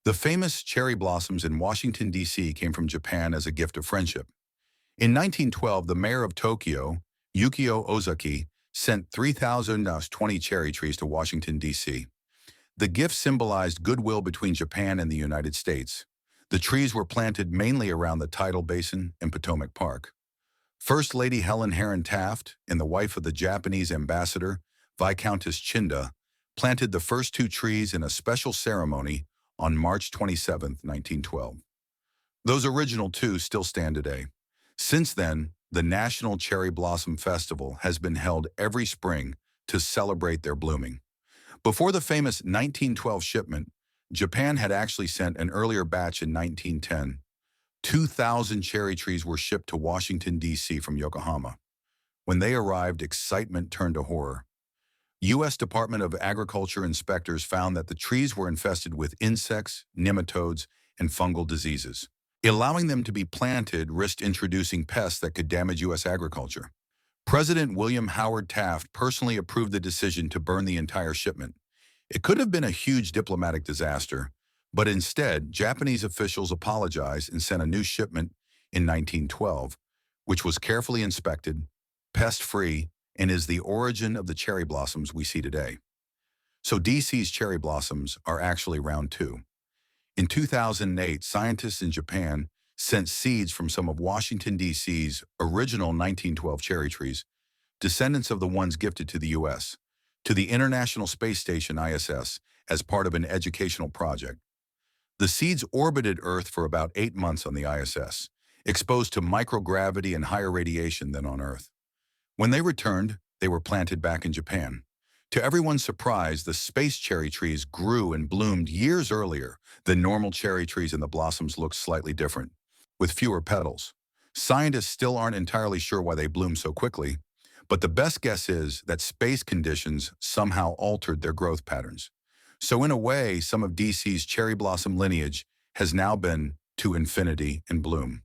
The famous cherry blossoms in Washington, D.C. came from Japan as a gift of friendship. In 1912, the mayor of Tokyo, Yukio Ozaki, sent 3,020 cherry trees to Washington, D.C. The gift symbolized goodwill between Japan and the United States. The trees were planted mainly around the tidal basin and Potomac Park. First Lady Helen Herron Taft and the wife of the Japanese ambassador, Viscountess Chinda, planted the first two trees in a special ceremony on March 27, 1912. Those original two still stand today. Since then, the National Cherry Blossom Festival has been held every spring to celebrate their blooming. Before the famous 1912 shipment, Japan had actually sent an earlier batch in 1910. 2,000 cherry trees were shipped to Washington, D.C. from Yokohama. When they arrived, excitement turned to horror. U.S. Department of Agriculture inspectors found that the trees were infested with insects, nematodes, and fungal diseases. Allowing them to be planted risked introducing pests that could damage U.S. agriculture. President William Howard Taft personally approved the decision to burn the entire shipment. It could have been a huge diplomatic disaster, but instead, Japanese officials apologized and sent a new shipment in 1912, which was carefully inspected, pest-free, and is the origin of the cherry blossoms we see today. So DC's cherry blossoms are actually round two. In 2008, scientists in Japan sent seeds from some of Washington, D.C.'s original 1912 cherry trees, descendants of the ones gifted to the U.S., to the International Space Station ISS as part of an educational project. The seeds orbited Earth for about 8 months on the ISS, exposed to microgravity and higher radiation than on Earth. When they returned, they were planted back in Japan. To everyone's surprise, the space cherry trees grew and bloomed years earlier than normal cherry trees, and the blossoms looked slightly different, with fewer petals. Scientists still aren't entirely sure why they bloom so quickly, but the best guess is that space conditions somehow altered their growth patterns. So in a way, some of DC's cherry blossom lineage has now been to infinity and bloom.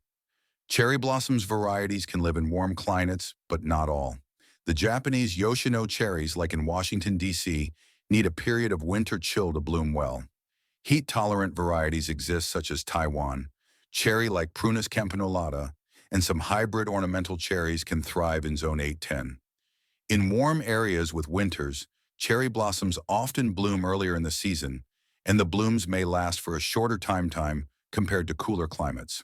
Cherry blossoms varieties can live in warm climates, but not all. The Japanese Yoshino cherries, like in Washington, D.C., need a period of winter chill to bloom well. Heat-tolerant varieties exist such as Taiwan, cherry like Prunus campanulata, and some hybrid ornamental cherries can thrive in zone 8-10. In warm areas with winters, cherry blossoms often bloom earlier in the season, and the blooms may last for a shorter time compared to cooler climates.